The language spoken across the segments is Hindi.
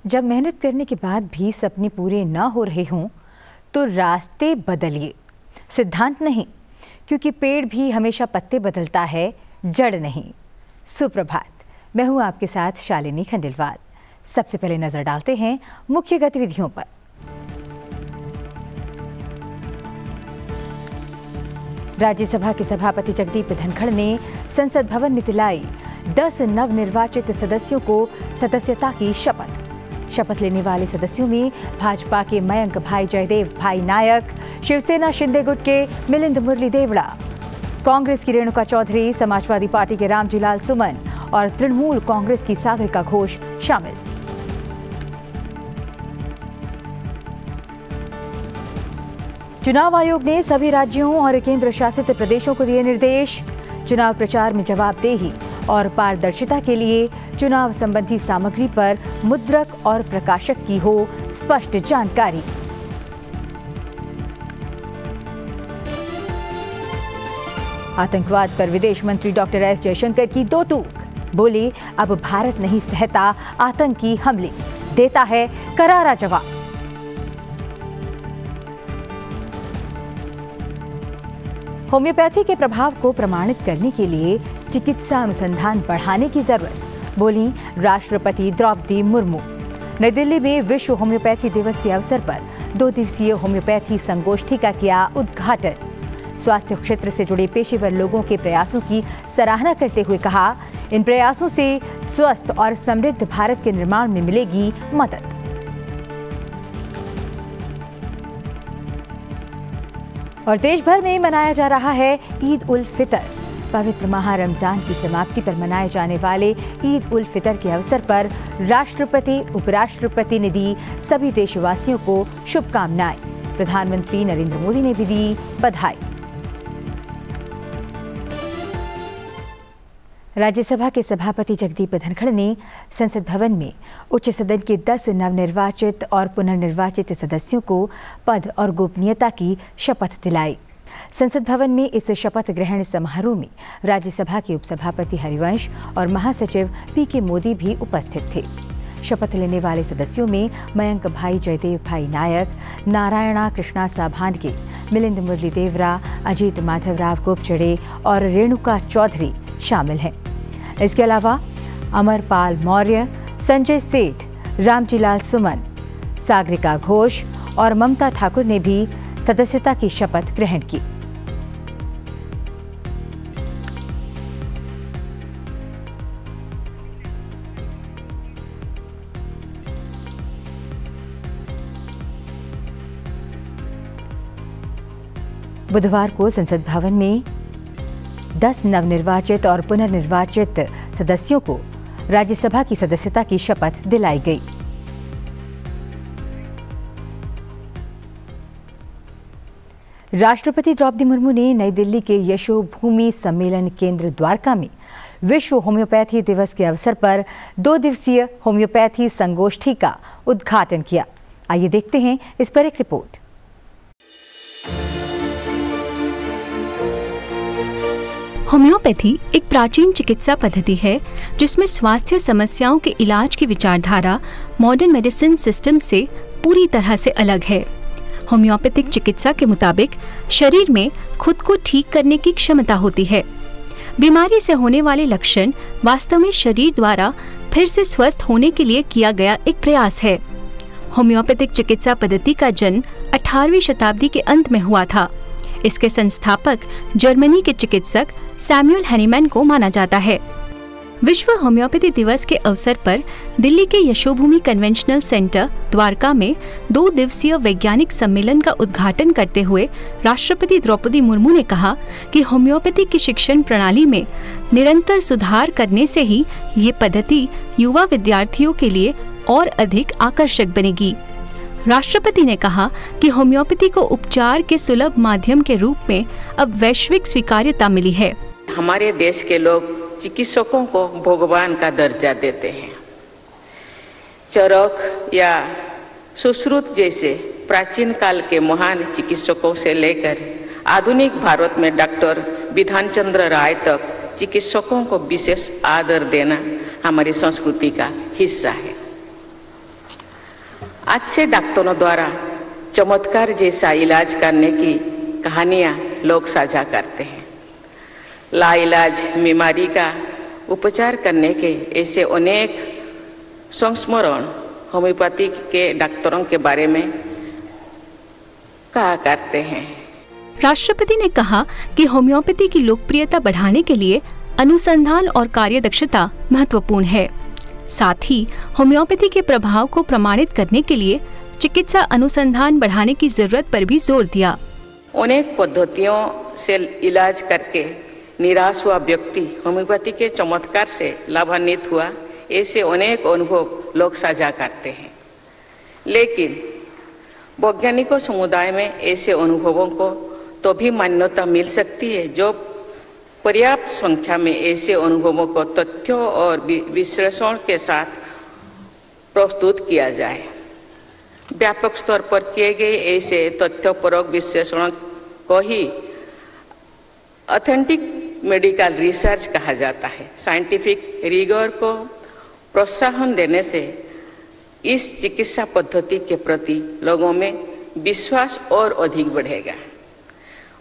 जब मेहनत करने के बाद भी सपने पूरे ना हो रहे हों तो रास्ते बदलिए। सिद्धांत नहीं, क्योंकि पेड़ भी हमेशा पत्ते बदलता है, जड़ नहीं। सुप्रभात, मैं हूं आपके साथ शालिनी खंडेलवाल। सबसे पहले नजर डालते हैं मुख्य गतिविधियों पर। राज्यसभा के सभापति जगदीप धनखड़ ने संसद भवन में दिलाई 10 नवनिर्वाचित सदस्यों को सदस्यता की शपथ। शपथ लेने वाले सदस्यों में भाजपा के मयंक भाई जयदेव भाई नायक, शिवसेना शिंदे गुट के मिलिंद मुरली देवड़ा, कांग्रेस की रेणुका चौधरी, समाजवादी पार्टी के रामजीलाल सुमन और तृणमूल कांग्रेस की सागरिका घोष शामिल। चुनाव आयोग ने सभी राज्यों और केंद्र शासित प्रदेशों को दिए निर्देश। चुनाव प्रचार में जवाबदेही और पारदर्शिता के लिए चुनाव संबंधी सामग्री पर मुद्रक और प्रकाशक की हो स्पष्ट जानकारी। आतंकवाद पर विदेश मंत्री डॉक्टर एस जयशंकर की दो टूक। बोले, अब भारत नहीं सहता आतंकी हमले, देता है करारा जवाब। होम्योपैथी के प्रभाव को प्रमाणित करने के लिए चिकित्सा अनुसंधान बढ़ाने की जरूरत, बोली राष्ट्रपति द्रौपदी मुर्मू। नई दिल्ली में विश्व होम्योपैथी दिवस के अवसर पर 2 दिवसीय होम्योपैथी संगोष्ठी का किया उद्घाटन। स्वास्थ्य क्षेत्र से जुड़े पेशेवर लोगों के प्रयासों की सराहना करते हुए कहा, इन प्रयासों से स्वस्थ और समृद्ध भारत के निर्माण में मिलेगी मदद। और देश भर में मनाया जा रहा है ईद उल फितर। पवित्र माह रमजान की समाप्ति पर मनाए जाने वाले ईद उल फितर के अवसर पर राष्ट्रपति, उपराष्ट्रपति ने दी सभी देशवासियों को शुभकामनाएं। प्रधानमंत्री नरेंद्र मोदी ने भी दी बधाई। राज्यसभा के सभापति जगदीप धनखड़ ने संसद भवन में उच्च सदन के 10 नवनिर्वाचित और पुनर्निर्वाचित सदस्यों को पद और गोपनीयता की शपथ दिलाई। संसद भवन में इस शपथ ग्रहण समारोह में राज्यसभा के उपसभापति हरिवंश और महासचिव पीके मोदी भी उपस्थित थे। शपथ लेने वाले सदस्यों में मयंक भाई जयदेव भाई नायक, नारायणा कृष्णा साभांडगे, मिलिंद मुरली देवरा, अजीत माधवराव गोपचड़े और रेणुका चौधरी शामिल हैं। इसके अलावा अमरपाल मौर्य, संजय सेठ, रामजीलाल सुमन, सागरिका घोष और ममता ठाकुर ने भी सदस्यता की शपथ ग्रहण की। बुधवार को संसद भवन में 10 नवनिर्वाचित और पुनर्निर्वाचित सदस्यों को राज्यसभा की सदस्यता की शपथ दिलाई गई। राष्ट्रपति द्रौपदी मुर्मू ने नई दिल्ली के यशोभूमि सम्मेलन केंद्र द्वारका में विश्व होम्योपैथी दिवस के अवसर पर 2 दिवसीय होम्योपैथी संगोष्ठी का उद्घाटन किया। आइए देखते हैं इस पर एक रिपोर्ट। होम्योपैथी एक प्राचीन चिकित्सा पद्धति है जिसमें स्वास्थ्य समस्याओं के इलाज की विचारधारा मॉडर्न मेडिसिन सिस्टम से पूरी तरह से अलग है। होम्योपैथिक चिकित्सा के मुताबिक शरीर में खुद को ठीक करने की क्षमता होती है। बीमारी से होने वाले लक्षण वास्तव में शरीर द्वारा फिर से स्वस्थ होने के लिए किया गया एक प्रयास है। होम्योपैथिक चिकित्सा पद्धति का जन्म 18वीं शताब्दी के अंत में हुआ था। इसके संस्थापक जर्मनी के चिकित्सक सैमुअल हैनीमैन को माना जाता है। विश्व होम्योपैथी दिवस के अवसर पर दिल्ली के यशोभूमि कन्वेंशनल सेंटर द्वारका में 2 दिवसीय वैज्ञानिक सम्मेलन का उद्घाटन करते हुए राष्ट्रपति द्रौपदी मुर्मू ने कहा कि होम्योपैथी की शिक्षण प्रणाली में निरंतर सुधार करने से ही ये पद्धति युवा विद्यार्थियों के लिए और अधिक आकर्षक बनेगी। राष्ट्रपति ने कहा कि होम्योपैथी को उपचार के सुलभ माध्यम के रूप में अब वैश्विक स्वीकार्यता मिली है। हमारे देश के लोग चिकित्सकों को भगवान का दर्जा देते हैं। चरक या सुश्रुत जैसे प्राचीन काल के महान चिकित्सकों से लेकर आधुनिक भारत में डॉक्टर विधान चंद्र राय तक चिकित्सकों को विशेष आदर देना हमारी संस्कृति का हिस्सा है। अच्छे डॉक्टरों द्वारा चमत्कार जैसा इलाज करने की कहानियाँ लोग साझा करते हैं। लाइलाज बीमारी का उपचार करने के ऐसे अनेक संस्मरण होम्योपैथी के डॉक्टरों के बारे में कहा करते हैं। राष्ट्रपति ने कहा कि होम्योपैथी की लोकप्रियता बढ़ाने के लिए अनुसंधान और कार्यदक्षता महत्वपूर्ण है। साथ ही होम्योपैथी के प्रभाव को प्रमाणित करने के लिए चिकित्सा अनुसंधान बढ़ाने की जरूरत पर भी जोर दिया। अनेक पद्धतियों से इलाज करके निराश हुआ व्यक्ति होम्योपैथी के चमत्कार से लाभान्वित हुआ, ऐसे अनेक अनुभव लोग साझा करते हैं। लेकिन वैज्ञानिकों समुदाय में ऐसे अनुभवों को तो भी मान्यता मिल सकती है जो पर्याप्त संख्या में ऐसे अनुभवों को तथ्यों और विश्लेषण के साथ प्रस्तुत किया जाए। व्यापक स्तर पर किए गए ऐसे तथ्यपरक विश्लेषण को ही ऑथेंटिक मेडिकल रिसर्च कहा जाता है। साइंटिफिक रिगोर को प्रोत्साहन देने से इस चिकित्सा पद्धति के प्रति लोगों में विश्वास और अधिक बढ़ेगा।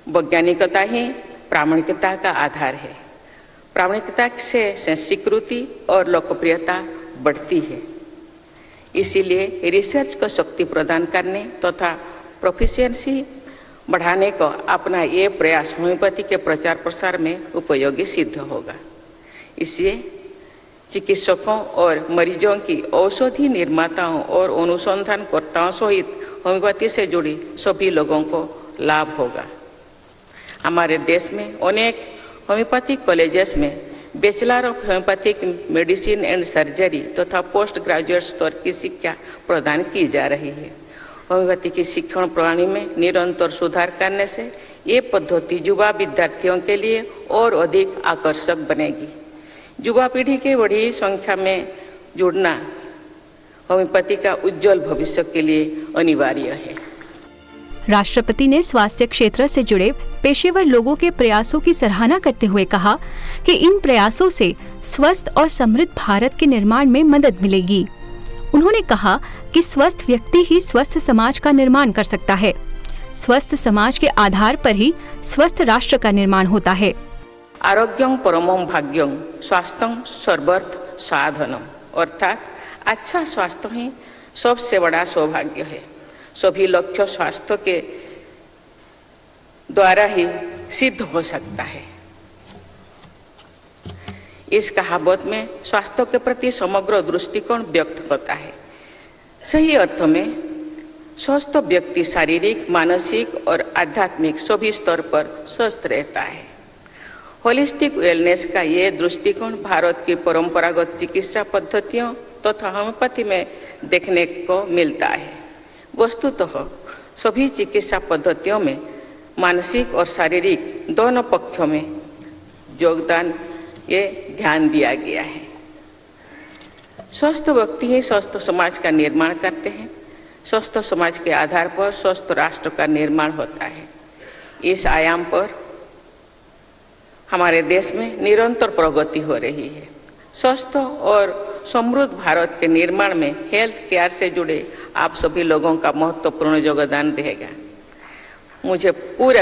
वैज्ञानिकता ही प्रामाणिकता का आधार है। प्रामाणिकता से स्वीकृति और लोकप्रियता बढ़ती है। इसीलिए रिसर्च को शक्ति प्रदान करने तथा प्रोफिशिएंसी बढ़ाने को अपना ये प्रयास होम्योपैथी के प्रचार प्रसार में उपयोगी सिद्ध होगा। इससे चिकित्सकों और मरीजों की औषधि निर्माताओं और अनुसंधानकर्ताओं सहित होम्योपैथी से जुड़ी सभी लोगों को लाभ होगा। हमारे देश में अनेक होम्योपैथिक कॉलेजेस में bachelor of homeopathic medicine and surgery तथा पोस्ट ग्रेजुएट स्तर की शिक्षा प्रदान की जा रही है। होम्योपैथी की शिक्षण प्रणाली में निरंतर सुधार करने से ये पद्धति युवा विद्यार्थियों के लिए और अधिक आकर्षक बनेगी। युवा पीढ़ी के बड़ी संख्या में जुड़ना होम्योपैथी का उज्जवल भविष्य के लिए अनिवार्य है। राष्ट्रपति ने स्वास्थ्य क्षेत्र से जुड़े पेशेवर लोगों के प्रयासों की सराहना करते हुए कहा कि इन प्रयासों से स्वस्थ और समृद्ध भारत के निर्माण में मदद मिलेगी। उन्होंने कहा कि स्वस्थ व्यक्ति ही स्वस्थ समाज का निर्माण कर सकता है। स्वस्थ समाज के आधार पर ही स्वस्थ राष्ट्र का निर्माण होता है। आरोग्यं परमं भाग्यं स्वास्थ्यं सर्वर्थ साधनम, अर्थात अच्छा स्वास्थ्य ही सबसे बड़ा सौभाग्य है। सभी लक्ष्य स्वास्थ्य के द्वारा ही सिद्ध हो सकता है। इस कहावत में स्वास्थ्य के प्रति समग्र दृष्टिकोण व्यक्त होता है। सही अर्थ में स्वस्थ व्यक्ति शारीरिक, मानसिक और आध्यात्मिक सभी स्तर पर स्वस्थ रहता है। होलिस्टिक वेलनेस का ये दृष्टिकोण भारत की परंपरागत चिकित्सा पद्धतियों तथा होम्योपैथी में देखने को मिलता है। वस्तुतः सभी चिकित्सा पद्धतियों में मानसिक और शारीरिक दोनों पक्षों में योगदान ये ध्यान दिया गया है। स्वस्थ व्यक्ति ही स्वस्थ समाज का निर्माण करते हैं। स्वस्थ समाज के आधार पर स्वस्थ राष्ट्र का निर्माण होता है। इस आयाम पर हमारे देश में निरंतर प्रगति हो रही है। स्वस्थ और समृद्ध भारत के निर्माण में हेल्थ केयर से जुड़े आप सभी लोगों का महत्वपूर्ण योगदान रहेगा। मुझे पूरा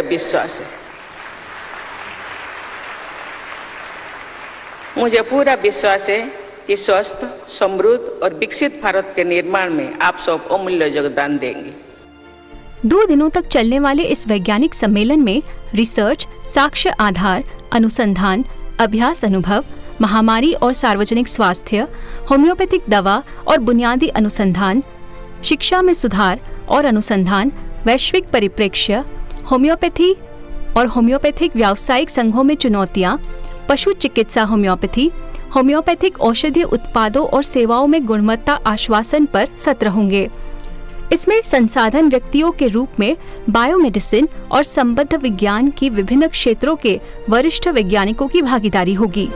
विश्वास है कि स्वस्थ, समृद्ध और विकसित भारत के निर्माण में आप सब अमूल्य योगदान देंगे। 2 दिनों तक चलने वाले इस वैज्ञानिक सम्मेलन में रिसर्च, साक्ष्य आधार, अनुसंधान, अभ्यास अनुभव, महामारी और सार्वजनिक स्वास्थ्य, होम्योपैथिक दवा और बुनियादी अनुसंधान, शिक्षा में सुधार और अनुसंधान, वैश्विक परिप्रेक्ष्य, होम्योपैथी और होम्योपैथिक व्यावसायिक संघों में चुनौतियां, पशु चिकित्सा होम्योपैथी, होम्योपैथिक औषधीय उत्पादों और सेवाओं में गुणवत्ता आश्वासन पर सत्र होंगे। इसमें संसाधन व्यक्तियों के रूप में बायोमेडिसिन और संबद्ध विज्ञान की विभिन्न क्षेत्रों के वरिष्ठ वैज्ञानिकों की भागीदारी होगी।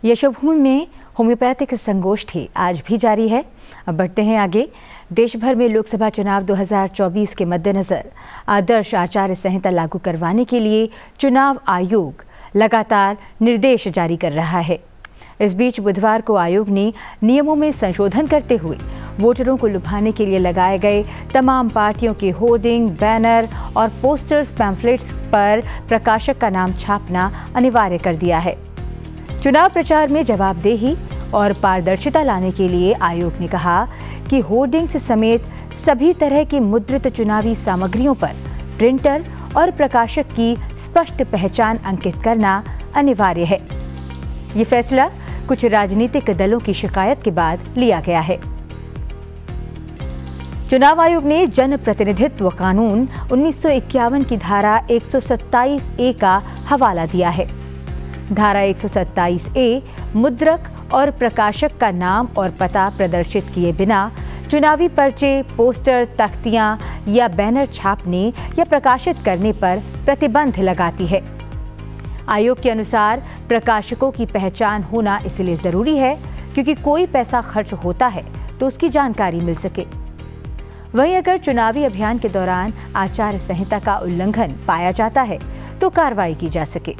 यशोभूमि में होम्योपैथिक संगोष्ठी आज भी जारी है। अब बढ़ते हैं आगे। देश भर में लोकसभा चुनाव 2024 के मद्देनजर आदर्श आचार संहिता लागू करवाने के लिए चुनाव आयोग लगातार निर्देश जारी कर रहा है। इस बीच बुधवार को आयोग ने नियमों में संशोधन करते हुए वोटरों को लुभाने के लिए लगाए गए तमाम पार्टियों के होर्डिंग, बैनर और पोस्टर्स, पैम्फलेट्स पर प्रकाशक का नाम छापना अनिवार्य कर दिया है। चुनाव प्रचार में जवाबदेही और पारदर्शिता लाने के लिए आयोग ने कहा कि होर्डिंग्स समेत सभी तरह की मुद्रित चुनावी सामग्रियों पर प्रिंटर और प्रकाशक की स्पष्ट पहचान अंकित करना अनिवार्य है। ये फैसला कुछ राजनीतिक दलों की शिकायत के बाद लिया गया है। चुनाव आयोग ने जन प्रतिनिधित्व कानून 1951 की धारा 127A का हवाला दिया है। धारा 127A मुद्रक और प्रकाशक का नाम और पता प्रदर्शित किए बिना चुनावी पर्चे, पोस्टर, तख्तियां या बैनर छापने या प्रकाशित करने पर प्रतिबंध लगाती है। आयोग के अनुसार प्रकाशकों की पहचान होना इसलिए जरूरी है क्योंकि कोई पैसा खर्च होता है तो उसकी जानकारी मिल सके। वहीं अगर चुनावी अभियान के दौरान आचार संहिता का उल्लंघन पाया जाता है तो कार्रवाई की जा सके।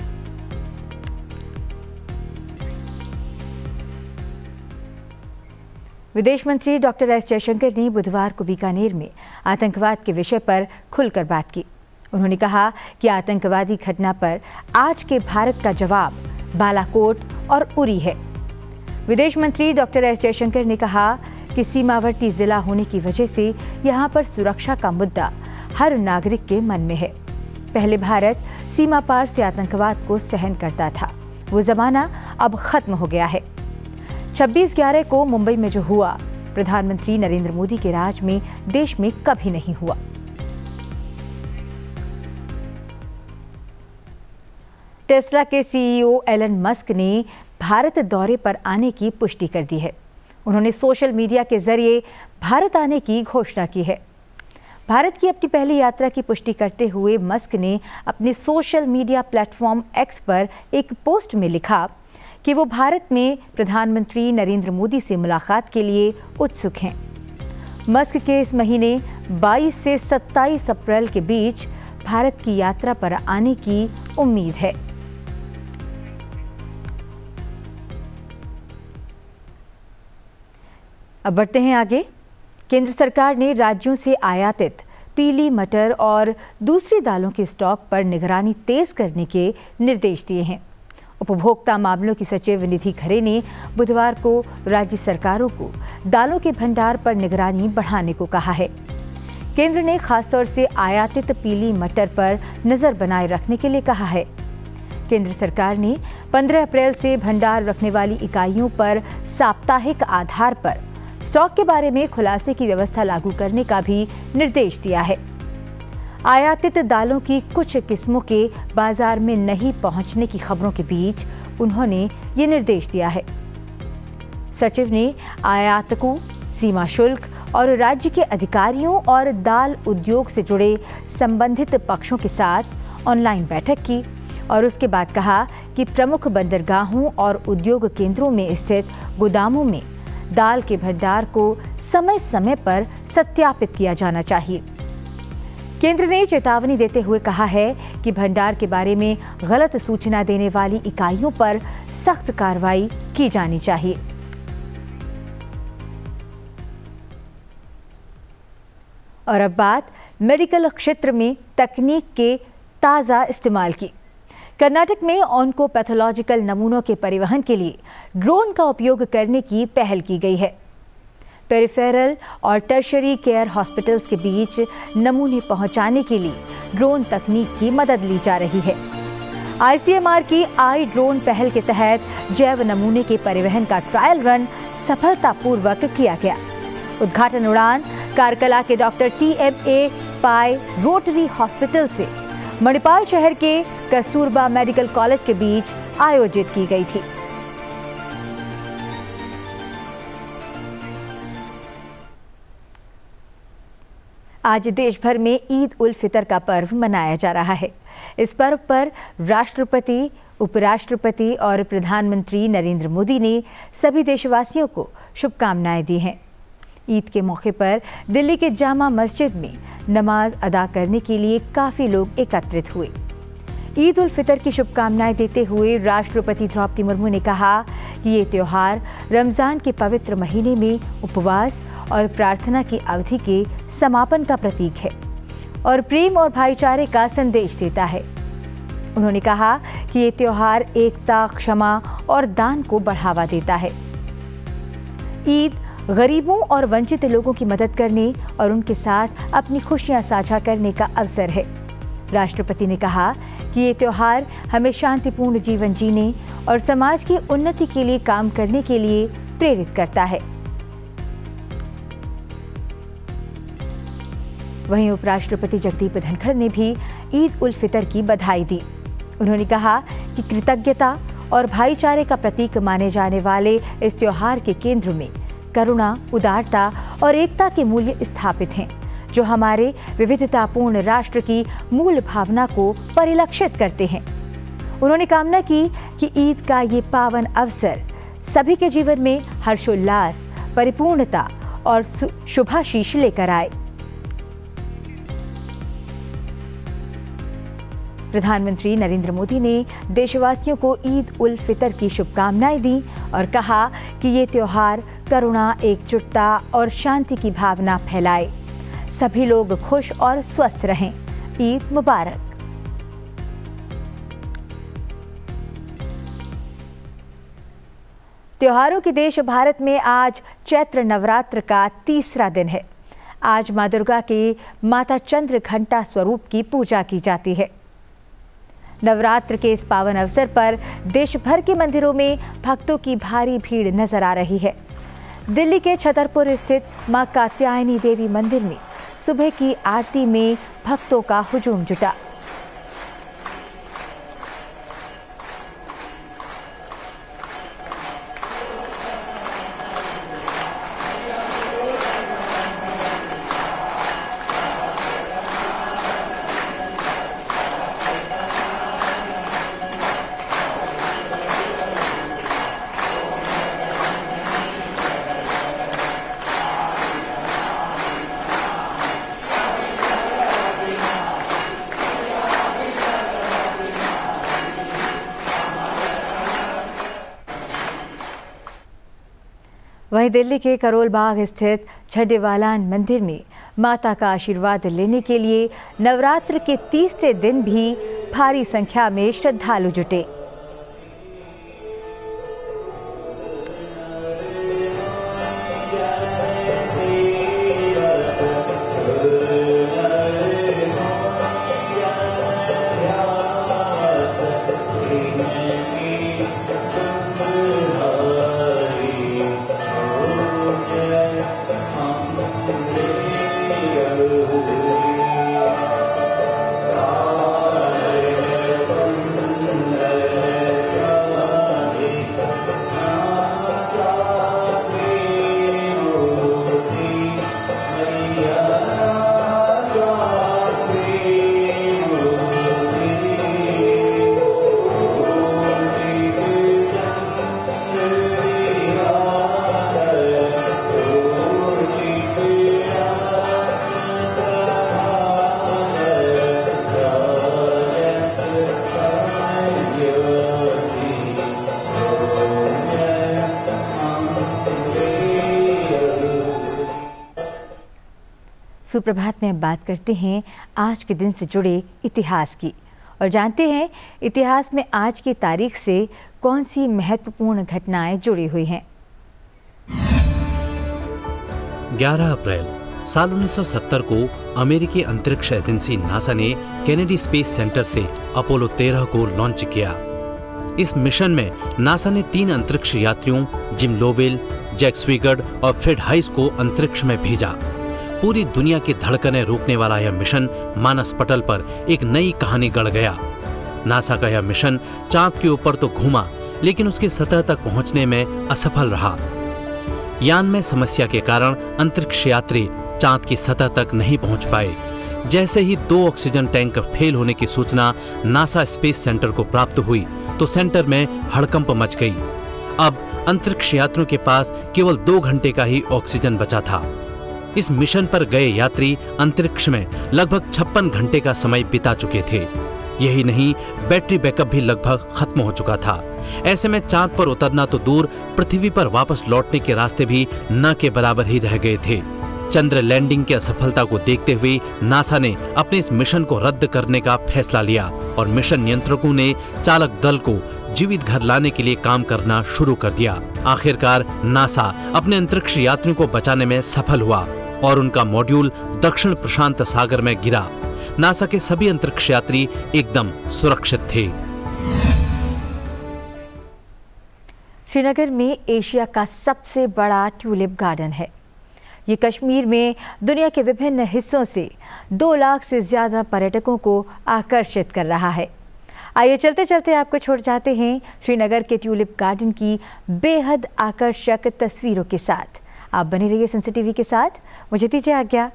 विदेश मंत्री डॉक्टर एस जयशंकर ने बुधवार को बीकानेर में आतंकवाद के विषय पर खुलकर बात की। उन्होंने कहा कि आतंकवादी घटना पर आज के भारत का जवाब बालाकोट और उरी है। विदेश मंत्री डॉक्टर एस जयशंकर ने कहा कि सीमावर्ती जिला होने की वजह से यहाँ पर सुरक्षा का मुद्दा हर नागरिक के मन में है। पहले भारत सीमा पार से आतंकवाद को सहन करता था, वो जमाना अब खत्म हो गया है। 26/11 को मुंबई में जो हुआ, प्रधानमंत्री नरेंद्र मोदी के राज में देश में कभी नहीं हुआ। टेस्ला के सीईओ एलन मस्क ने भारत दौरे पर आने की पुष्टि कर दी है। उन्होंने सोशल मीडिया के जरिए भारत आने की घोषणा की है। भारत की अपनी पहली यात्रा की पुष्टि करते हुए मस्क ने अपने सोशल मीडिया प्लेटफॉर्म एक्स पर एक पोस्ट में लिखा कि वो भारत में प्रधानमंत्री नरेंद्र मोदी से मुलाकात के लिए उत्सुक हैं। मस्क के इस महीने 22 से 27 अप्रैल के बीच भारत की यात्रा पर आने की उम्मीद है। अब बढ़ते हैं आगे। केंद्र सरकार ने राज्यों से आयातित पीली मटर और दूसरी दालों के स्टॉक पर निगरानी तेज करने के निर्देश दिए हैं। उपभोक्ता मामलों की सचिव निधि खरे ने बुधवार को राज्य सरकारों को दालों के भंडार पर निगरानी बढ़ाने को कहा है। केंद्र ने खासतौर से आयातित पीली मटर पर नजर बनाए रखने के लिए कहा है। केंद्र सरकार ने 15 अप्रैल से भंडार रखने वाली इकाइयों पर साप्ताहिक आधार पर स्टॉक के बारे में खुलासे की व्यवस्था लागू करने का भी निर्देश दिया है। आयातित दालों की कुछ किस्मों के बाजार में नहीं पहुंचने की खबरों के बीच उन्होंने ये निर्देश दिया है। सचिव ने आयातकों, सीमा शुल्क और राज्य के अधिकारियों और दाल उद्योग से जुड़े संबंधित पक्षों के साथ ऑनलाइन बैठक की और उसके बाद कहा कि प्रमुख बंदरगाहों और उद्योग केंद्रों में स्थित गोदामों में दाल के भंडार को समय समय पर सत्यापित किया जाना चाहिए। केंद्र ने चेतावनी देते हुए कहा है कि भंडार के बारे में गलत सूचना देने वाली इकाइयों पर सख्त कार्रवाई की जानी चाहिए। और अब बात मेडिकल क्षेत्र में तकनीक के ताज़ा इस्तेमाल की। कर्नाटक में ऑन्कोपैथोलॉजिकल नमूनों के परिवहन के लिए ड्रोन का उपयोग करने की पहल की गई है। पेरिफेरल और टर्शरी केयर हॉस्पिटल्स के बीच नमूने पहुंचाने के लिए ड्रोन तकनीक की मदद ली जा रही है। आईसीएमआर की आई ड्रोन पहल के तहत जैव नमूने के परिवहन का ट्रायल रन सफलतापूर्वक किया गया। उद्घाटन उड़ान कारकला के डॉक्टर TMA पाई रोटरी हॉस्पिटल से मणिपाल शहर के कस्तूरबा मेडिकल कॉलेज के बीच आयोजित की गई थी। आज देश भर में ईद उल फितर का पर्व मनाया जा रहा है। इस पर्व पर राष्ट्रपति, उपराष्ट्रपति और प्रधानमंत्री नरेंद्र मोदी ने सभी देशवासियों को शुभकामनाएं दी हैं। ईद के मौके पर दिल्ली के जामा मस्जिद में नमाज अदा करने के लिए काफ़ी लोग एकत्रित हुए। ईद उल फितर की शुभकामनाएं देते हुए राष्ट्रपति द्रौपदी मुर्मू ने कहा कि ये त्योहार रमज़ान के पवित्र महीने में उपवास और प्रार्थना की अवधि के समापन का प्रतीक है और प्रेम और भाईचारे का संदेश देता है। उन्होंने कहा कि ये त्योहार एकता, क्षमा और दान को बढ़ावा देता है। ईद गरीबों और वंचित लोगों की मदद करने और उनके साथ अपनी खुशियां साझा करने का अवसर है। राष्ट्रपति ने कहा कि ये त्योहार हमें शांतिपूर्ण जीवन जीने और समाज की उन्नति के लिए काम करने के लिए प्रेरित करता है। वहीं उपराष्ट्रपति जगदीप धनखड़ ने भी ईद उल फितर की बधाई दी। उन्होंने कहा कि कृतज्ञता और भाईचारे का प्रतीक माने जाने वाले इस त्योहार के केंद्र में करुणा, उदारता और एकता के मूल्य स्थापित हैं, जो हमारे विविधतापूर्ण राष्ट्र की मूल भावना को परिलक्षित करते हैं। उन्होंने कामना की कि ईद का ये पावन अवसर सभी के जीवन में हर्षोल्लास, परिपूर्णता और शुभाशीष लेकर आए। प्रधानमंत्री नरेंद्र मोदी ने देशवासियों को ईद उल फितर की शुभकामनाएं दी और कहा कि ये त्योहार करुणा, एकजुटता और शांति की भावना फैलाए। सभी लोग खुश और स्वस्थ रहें। ईद मुबारक। त्योहारों के देश भारत में आज चैत्र नवरात्र का तीसरा दिन है। आज मां दुर्गा के माता चंद्र घंटा स्वरूप की पूजा की जाती है। नवरात्र के इस पावन अवसर पर देश भर के मंदिरों में भक्तों की भारी भीड़ नजर आ रही है। दिल्ली के छतरपुर स्थित मां कात्यायनी देवी मंदिर में सुबह की आरती में भक्तों का हुजूम जुटा। वहीं दिल्ली के करोल बाग स्थित झंडेवालान मंदिर में माता का आशीर्वाद लेने के लिए नवरात्र के तीसरे दिन भी भारी संख्या में श्रद्धालु जुटे। सुप्रभात में अब बात करते हैं आज के दिन से जुड़े इतिहास की और जानते हैं इतिहास में आज की तारीख से कौन सी महत्वपूर्ण घटनाएं जुड़ी हुई हैं। 11 अप्रैल साल 1970 को अमेरिकी अंतरिक्ष एजेंसी नासा ने केनेडी स्पेस सेंटर से अपोलो 13 को लॉन्च किया। इस मिशन में नासा ने 3 अंतरिक्ष यात्रियों जिम लोवेल, जैक स्विगर्ड और फ्रेड हाइस को अंतरिक्ष में भेजा। पूरी दुनिया की धड़कनें रोकने वाला यह मिशन मानस पटल पर एक नई कहानी गढ़ गया। नासा का यह मिशन चांद के ऊपर तो घूमा, लेकिन उसकी सतह तक पहुंचने में असफल रहा। यान में समस्या के कारण अंतरिक्ष यात्री चांद की सतह तक नहीं पहुंच पाए। जैसे ही 2 ऑक्सीजन टैंक फेल होने की सूचना नासा स्पेस सेंटर को प्राप्त हुई तो सेंटर में हड़कंप मच गई। अब अंतरिक्ष यात्रियों के पास केवल 2 घंटे का ही ऑक्सीजन बचा था। इस मिशन पर गए यात्री अंतरिक्ष में लगभग 56 घंटे का समय बिता चुके थे। यही नहीं, बैटरी बैकअप भी लगभग खत्म हो चुका था। ऐसे में चांद पर उतरना तो दूर, पृथ्वी पर वापस लौटने के रास्ते भी न के बराबर ही रह गए थे। चंद्र लैंडिंग की असफलता को देखते हुए नासा ने अपने इस मिशन को रद्द करने का फैसला लिया और मिशन नियंत्रकों ने चालक दल को जीवित घर लाने के लिए काम करना शुरू कर दिया। आखिरकार नासा अपने अंतरिक्ष यात्रियों को बचाने में सफल हुआ और उनका मॉड्यूल दक्षिण प्रशांत सागर में गिरा। नासा के सभी अंतरिक्ष यात्री एकदम सुरक्षित थे। श्रीनगर में एशिया का सबसे बड़ा ट्यूलिप गार्डन है। ये कश्मीर में दुनिया के विभिन्न हिस्सों से 2 लाख से ज्यादा पर्यटकों को आकर्षित कर रहा है। आइए चलते चलते आपको छोड़ जाते हैं श्रीनगर के ट्यूलिप गार्डन की बेहद आकर्षक तस्वीरों के साथ। आप बने रहिए सेंसिटिव टीवी के साथ। मुझे दीजिए आज्ञा।